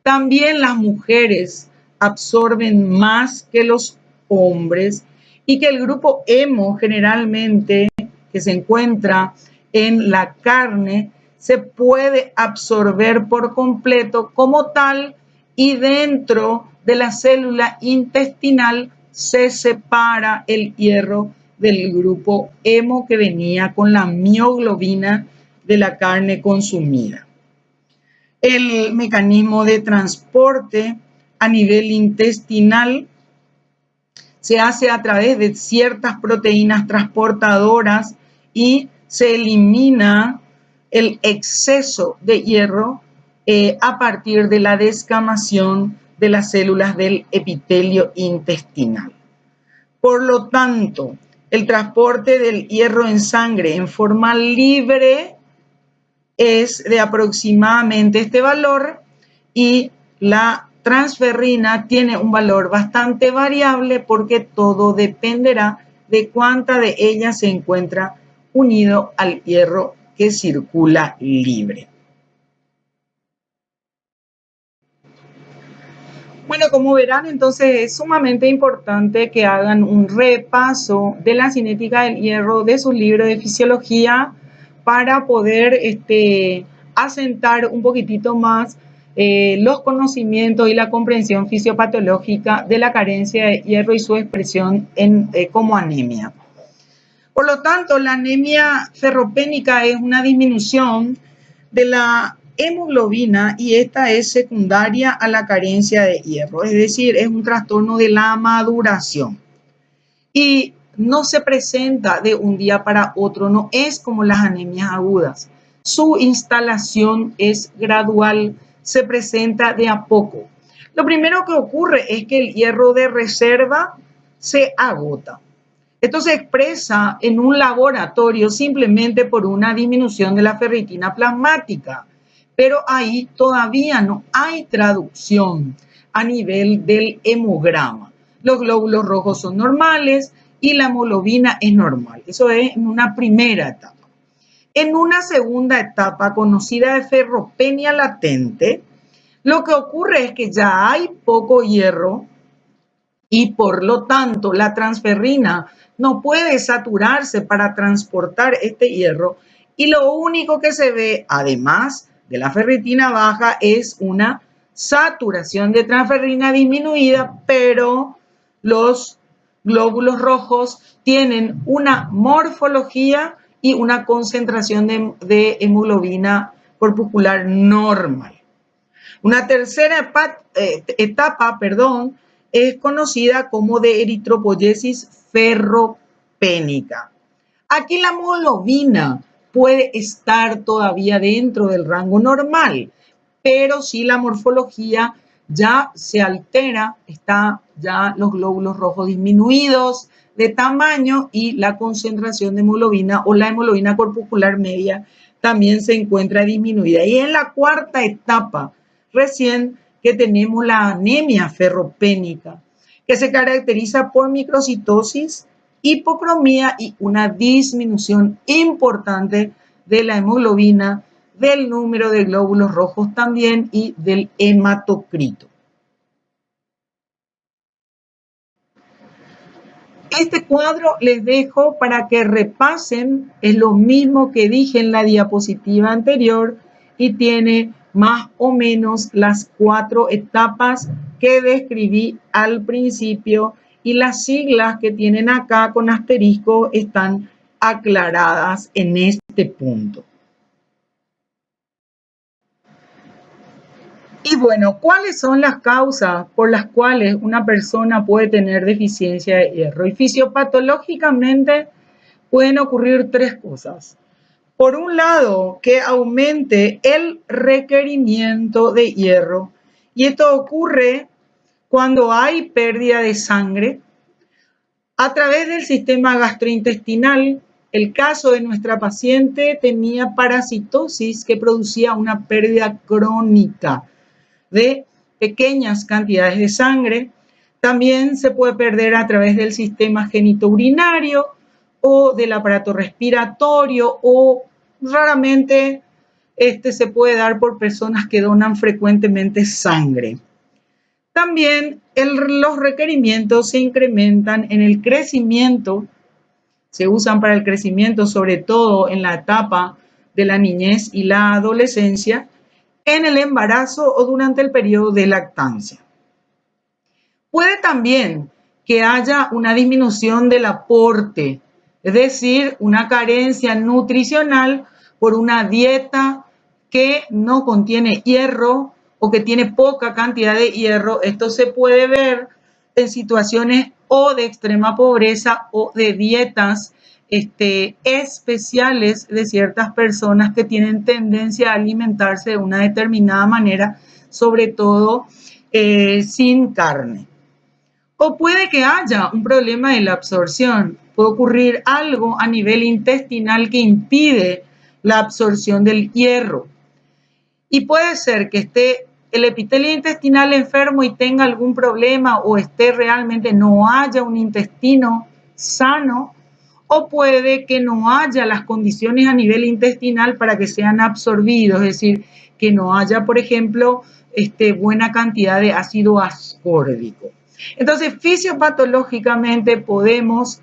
También las mujeres absorben más que los hombres y que el grupo hemo generalmente que se encuentra en la carne se puede absorber por completo como tal y dentro de la célula intestinal se separa el hierro del grupo hemo que venía con la mioglobina de la carne consumida. El mecanismo de transporte a nivel intestinal se hace a través de ciertas proteínas transportadoras y se elimina el exceso de hierro a partir de la descamación de las células del epitelio intestinal. Por lo tanto, el transporte del hierro en sangre en forma libre es de aproximadamente este valor y la transferrina tiene un valor bastante variable porque todo dependerá de cuánta de ellas se encuentra unido al hierro que circula libre. Bueno, como verán, entonces es sumamente importante que hagan un repaso de la cinética del hierro de sus libros de fisiología para poder asentar un poquitito más los conocimientos y la comprensión fisiopatológica de la carencia de hierro y su expresión como anemia. Por lo tanto, la anemia ferropénica es una disminución de la hemoglobina y esta es secundaria a la carencia de hierro, es decir, es un trastorno de la maduración y no se presenta de un día para otro, no es como las anemias agudas. Su instalación es gradual, se presenta de a poco. Lo primero que ocurre es que el hierro de reserva se agota. Esto se expresa en un laboratorio simplemente por una disminución de la ferritina plasmática, pero ahí todavía no hay traducción a nivel del hemograma. Los glóbulos rojos son normales y la hemoglobina es normal. Eso es en una primera etapa. En una segunda etapa, conocida de ferropenia latente, lo que ocurre es que ya hay poco hierro y por lo tanto la transferrina no puede saturarse para transportar este hierro y lo único que se ve, además de la ferritina baja, es una saturación de transferrina disminuida, pero los glóbulos rojos tienen una morfología y una concentración de hemoglobina corpuscular normal. Una tercera etapa, es conocida como de eritropoyesis ferropénica. Aquí la hemoglobina puede estar todavía dentro del rango normal, pero si la morfología ya se altera, está ya los glóbulos rojos disminuidos de tamaño y la concentración de hemoglobina o la hemoglobina corpuscular media también se encuentra disminuida. Y en la cuarta etapa, recién que tenemos la anemia ferropénica, que se caracteriza por microcitosis, hipocromía y una disminución importante de la hemoglobina, del número de glóbulos rojos también y del hematocrito. Este cuadro les dejo para que repasen, es lo mismo que dije en la diapositiva anterior y tiene más o menos las 4 etapas que describí al principio y las siglas que tienen acá con asterisco están aclaradas en este punto. Y bueno, ¿cuáles son las causas por las cuales una persona puede tener deficiencia de hierro? Y fisiopatológicamente pueden ocurrir 3 cosas. Por un lado, que aumente el requerimiento de hierro. Y esto ocurre cuando hay pérdida de sangre a través del sistema gastrointestinal. El caso de nuestra paciente tenía parasitosis que producía una pérdida crónica de pequeñas cantidades de sangre. También se puede perder a través del sistema genitourinario o del aparato respiratorio o raramente se puede dar por personas que donan frecuentemente sangre. También los requerimientos se incrementan en el crecimiento, se usan para el crecimiento sobre todo en la etapa de la niñez y la adolescencia, en el embarazo o durante el periodo de lactancia. Puede también que haya una disminución del aporte, es decir, una carencia nutricional por una dieta que no contiene hierro o que tiene poca cantidad de hierro. Esto se puede ver en situaciones o de extrema pobreza o de dietas especiales de ciertas personas que tienen tendencia a alimentarse de una determinada manera, sobre todo sin carne. O puede que haya un problema de la absorción. Puede ocurrir algo a nivel intestinal que impide la absorción del hierro. Y puede ser que esté el epitelio intestinal enfermo y tenga algún problema o realmente no haya un intestino sano, o puede que no haya las condiciones a nivel intestinal para que sean absorbidos, es decir, que no haya, por ejemplo, buena cantidad de ácido ascórbico. Entonces, fisiopatológicamente podemos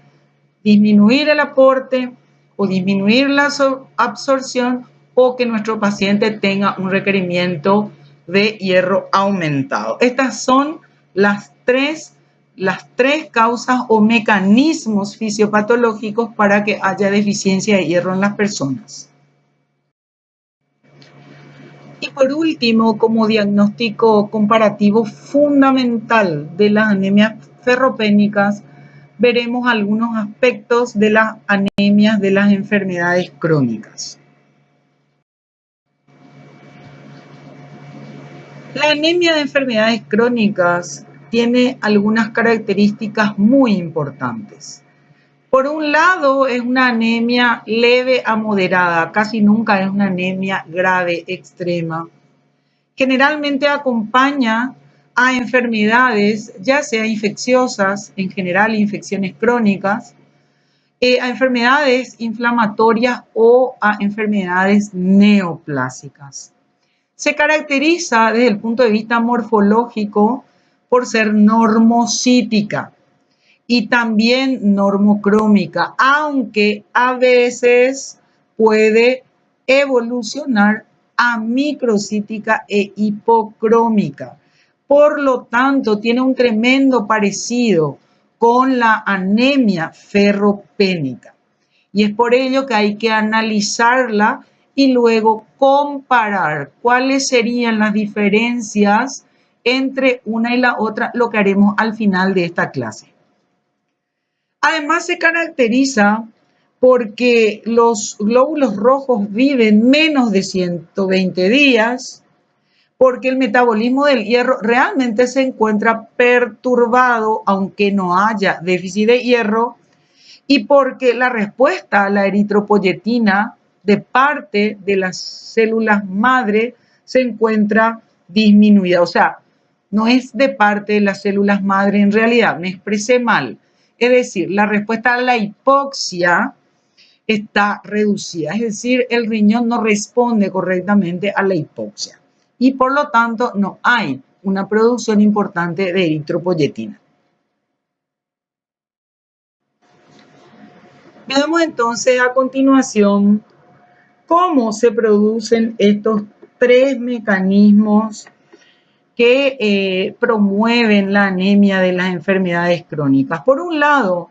disminuir el aporte o disminuir la absorción o que nuestro paciente tenga un requerimiento de hierro aumentado. Estas son las tres causas o mecanismos fisiopatológicos para que haya deficiencia de hierro en las personas. Y por último, como diagnóstico comparativo fundamental de las anemias ferropénicas, veremos algunos aspectos de las anemias de las enfermedades crónicas. La anemia de enfermedades crónicas tiene algunas características muy importantes. Por un lado, es una anemia leve a moderada, casi nunca es una anemia grave, extrema. Generalmente acompaña a enfermedades, ya sea infecciosas, en general infecciones crónicas, a enfermedades inflamatorias o a enfermedades neoplásicas. Se caracteriza desde el punto de vista morfológico por ser normocítica y también normocrómica, aunque a veces puede evolucionar a microcítica e hipocrómica. Por lo tanto, tiene un tremendo parecido con la anemia ferropénica. Y es por ello que hay que analizarla y luego comparar cuáles serían las diferencias entre una y la otra, lo que haremos al final de esta clase. Además, se caracteriza porque los glóbulos rojos viven menos de 120 días, porque el metabolismo del hierro realmente se encuentra perturbado, aunque no haya déficit de hierro, y porque la respuesta a la eritropoyetina de parte de las células madre se encuentra disminuida. O sea, no es de parte de las células madre en realidad, me expresé mal. Es decir, la respuesta a la hipoxia está reducida, es decir, el riñón no responde correctamente a la hipoxia y por lo tanto no hay una producción importante de eritropoyetina. Veamos entonces a continuación cómo se producen estos tres mecanismos que promueven la anemia de las enfermedades crónicas. Por un lado,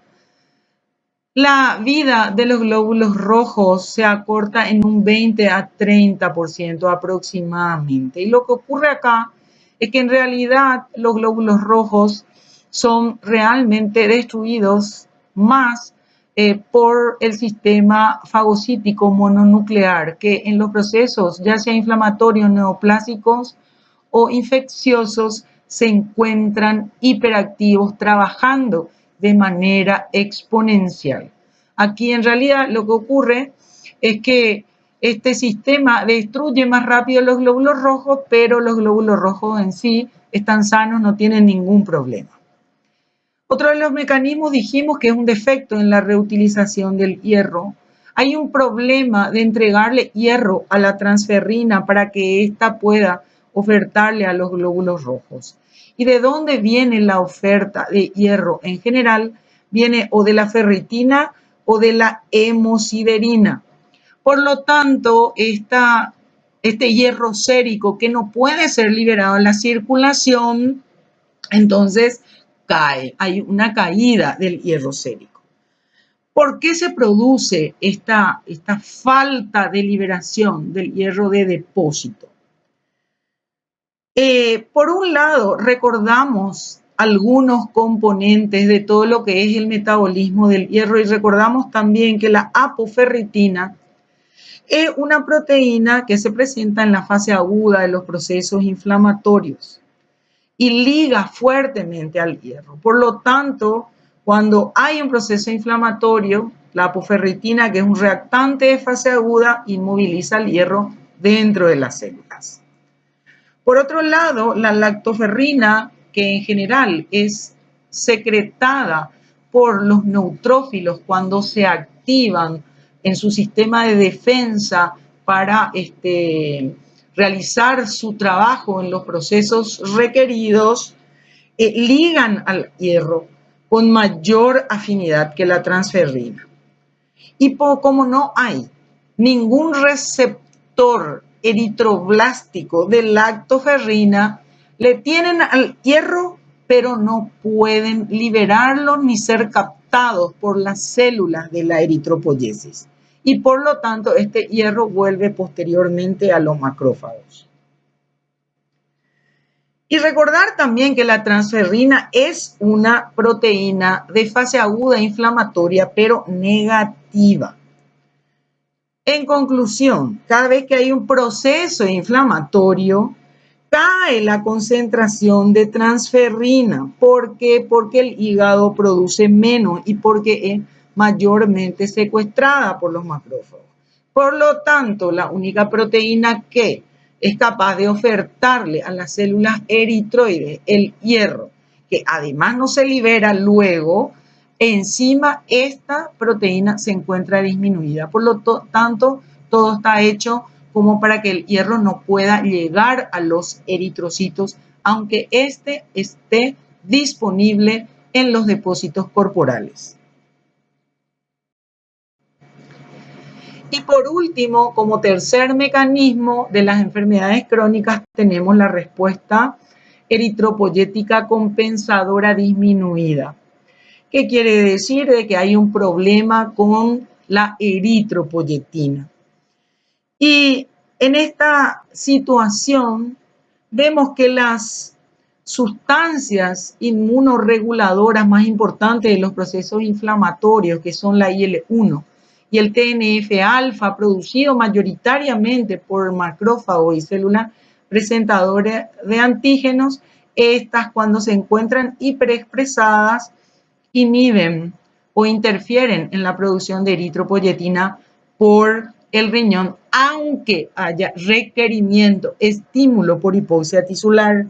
la vida de los glóbulos rojos se acorta en un 20 a 30% aproximadamente. Y lo que ocurre acá es que en realidad los glóbulos rojos son realmente destruidos más por el sistema fagocítico mononuclear, que en los procesos ya sea inflamatorios, neoplásicos o infecciosos se encuentran hiperactivos trabajando de manera exponencial. Aquí en realidad lo que ocurre es que este sistema destruye más rápido los glóbulos rojos, pero los glóbulos rojos en sí están sanos, no tienen ningún problema. Otro de los mecanismos dijimos que es un defecto en la reutilización del hierro. Hay un problema de entregarle hierro a la transferrina para que ésta pueda ofertarle a los glóbulos rojos. ¿Y de dónde viene la oferta de hierro? En general, viene o de la ferritina o de la hemosiderina. Por lo tanto, este hierro sérico que no puede ser liberado en la circulación, entonces cae, hay una caída del hierro sérico. ¿Por qué se produce esta falta de liberación del hierro de depósito? Por un lado, recordamos algunos componentes de todo lo que es el metabolismo del hierro y recordamos también que la apoferritina es una proteína que se presenta en la fase aguda de los procesos inflamatorios y liga fuertemente al hierro. Por lo tanto, cuando hay un proceso inflamatorio, la apoferritina, que es un reactante de fase aguda, inmoviliza el hierro dentro de las células. Por otro lado, la lactoferrina, que en general es secretada por los neutrófilos cuando se activan en su sistema de defensa para realizar su trabajo en los procesos requeridos, ligan al hierro con mayor afinidad que la transferrina. Y como no hay ningún receptor eritroblástico de lactoferrina, le tienen al hierro, pero no pueden liberarlo ni ser captados por las células de la eritropoyesis. Y por lo tanto, este hierro vuelve posteriormente a los macrófagos. Y recordar también que la transferrina es una proteína de fase aguda inflamatoria, pero negativa. En conclusión, cada vez que hay un proceso inflamatorio, cae la concentración de transferrina. ¿Por qué? Porque el hígado produce menos y porque es mayormente secuestrada por los macrófagos. Por lo tanto, la única proteína que es capaz de ofertarle a las células eritroides el hierro, que además no se libera luego, encima esta proteína se encuentra disminuida. Por lo tanto, todo está hecho como para que el hierro no pueda llegar a los eritrocitos, aunque este esté disponible en los depósitos corporales. Y por último, como tercer mecanismo de las enfermedades crónicas, tenemos la respuesta eritropoyética compensadora disminuida. ¿Qué quiere decir? De que hay un problema con la eritropoyetina. Y en esta situación vemos que las sustancias inmunorreguladoras más importantes de los procesos inflamatorios, que son la IL-1 y el TNF-alfa, producido mayoritariamente por macrófagos y células presentadoras de antígenos, estas cuando se encuentran hiperexpresadas inhiben o interfieren en la producción de eritropoyetina por el riñón, aunque haya requerimiento, estímulo por hipoxia tisular.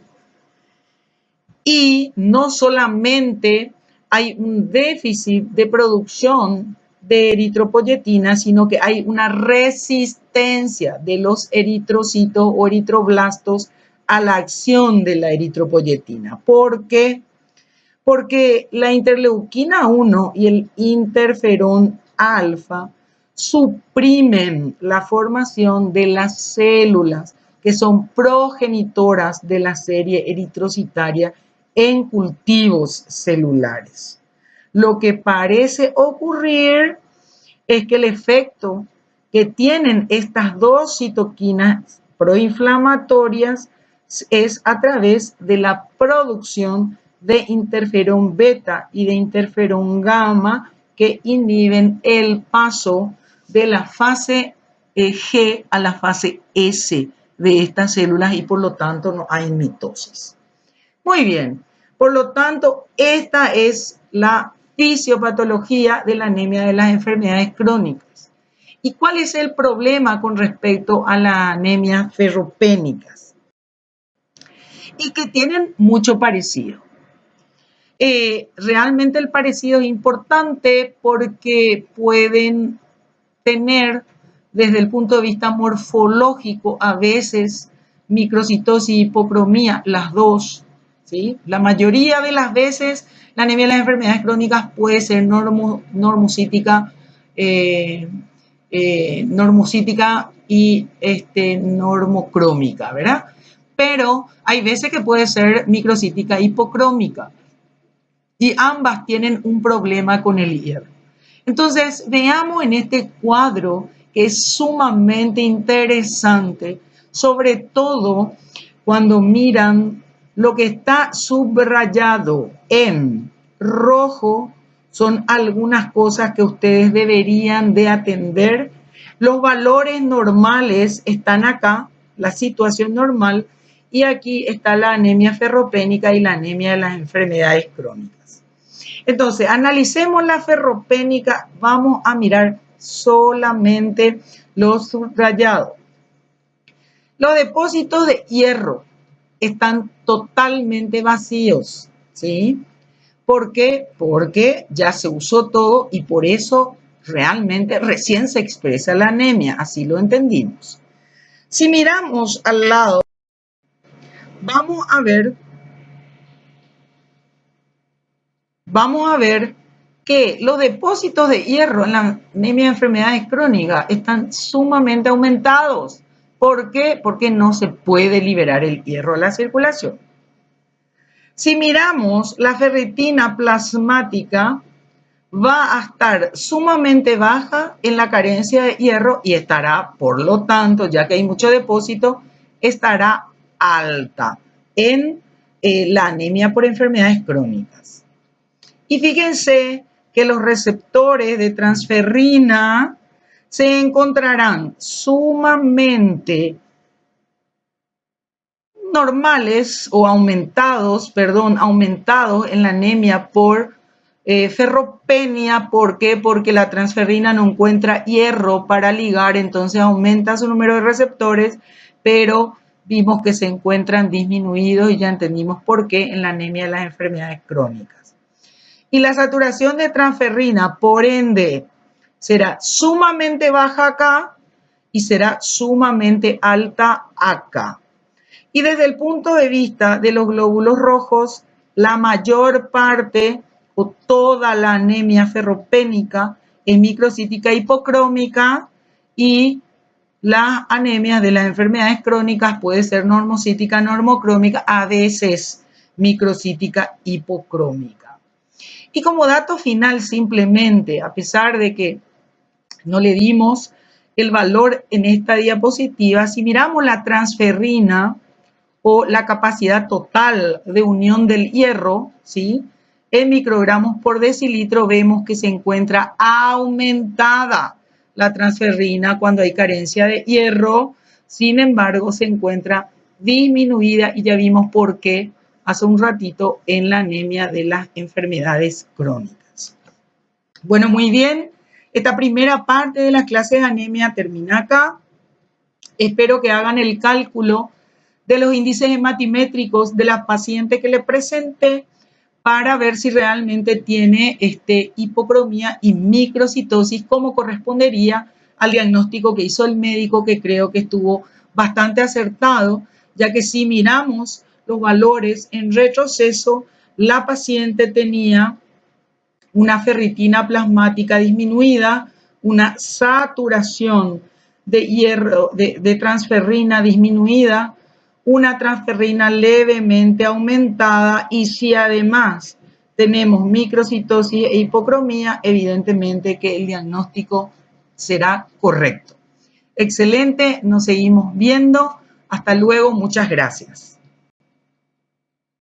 Y no solamente hay un déficit de producción de eritropoyetina, sino que hay una resistencia de los eritrocitos o eritroblastos a la acción de la eritropoyetina. ¿Por qué? Porque la interleuquina 1 y el interferón alfa suprimen la formación de las células que son progenitoras de la serie eritrocitaria en cultivos celulares. Lo que parece ocurrir es que el efecto que tienen estas dos citoquinas proinflamatorias es a través de la producción de interferón beta y de interferón gamma que inhiben el paso de la fase G a la fase S de estas células y por lo tanto no hay mitosis. Muy bien, por lo tanto esta es la fisiopatología de la anemia de las enfermedades crónicas. ¿Y cuál es el problema con respecto a la anemia ferropénicas? Y que tienen mucho parecido. Realmente el parecido es importante porque pueden tener desde el punto de vista morfológico a veces microcitosis y hipocromía, las dos, ¿sí? La mayoría de las veces la anemia de las enfermedades crónicas puede ser normocítica y normocrómica, ¿verdad? Pero hay veces que puede ser microcítica hipocrómica y ambas tienen un problema con el hierro. Entonces, veamos en este cuadro que es sumamente interesante, sobre todo cuando miran lo que está subrayado en rojo, son algunas cosas que ustedes deberían de atender. Los valores normales están acá, la situación normal, y aquí está la anemia ferropénica y la anemia de las enfermedades crónicas. Entonces, analicemos la ferropénica, vamos a mirar solamente los subrayados. Los depósitos de hierro están totalmente vacíos, ¿sí? ¿Por qué? Porque ya se usó todo y por eso realmente recién se expresa la anemia, así lo entendimos. Si miramos al lado, vamos a ver que los depósitos de hierro en la anemia de enfermedades crónicas están sumamente aumentados. ¿Por qué? Porque no se puede liberar el hierro a la circulación. Si miramos la ferritina plasmática, va a estar sumamente baja en la carencia de hierro y estará, por lo tanto, ya que hay mucho depósito, estará alta en la anemia por enfermedades crónicas. Y fíjense que los receptores de transferrina se encontrarán sumamente normales o aumentados en la anemia por ferropenia. ¿Por qué? Porque la transferrina no encuentra hierro para ligar, entonces aumenta su número de receptores, pero vimos que se encuentran disminuidos y ya entendimos por qué en la anemia de las enfermedades crónicas. Y la saturación de transferrina, por ende, será sumamente baja acá y será sumamente alta acá. Y desde el punto de vista de los glóbulos rojos, la mayor parte o toda la anemia ferropénica es microcítica hipocrómica y las anemias de las enfermedades crónicas puede ser normocítica, normocrómica, a veces microcítica hipocrómica. Y como dato final simplemente, a pesar de que no le dimos el valor en esta diapositiva, si miramos la transferrina o la capacidad total de unión del hierro, ¿sí?, en microgramos por decilitro, vemos que se encuentra aumentada la transferrina cuando hay carencia de hierro. Sin embargo, se encuentra disminuida y ya vimos por qué hace un ratito en la anemia de las enfermedades crónicas. Bueno, muy bien. Esta primera parte de las clases de anemia termina acá. Espero que hagan el cálculo de los índices hematimétricos de la paciente que le presenté para ver si realmente tiene hipocromía y microcitosis, como correspondería al diagnóstico que hizo el médico, que creo que estuvo bastante acertado, ya que si miramos los valores en retroceso, la paciente tenía una ferritina plasmática disminuida, una saturación de hierro, de transferrina disminuida, una transferrina levemente aumentada, y si además tenemos microcitosis e hipocromía, evidentemente que el diagnóstico será correcto. Excelente, nos seguimos viendo. Hasta luego, muchas gracias.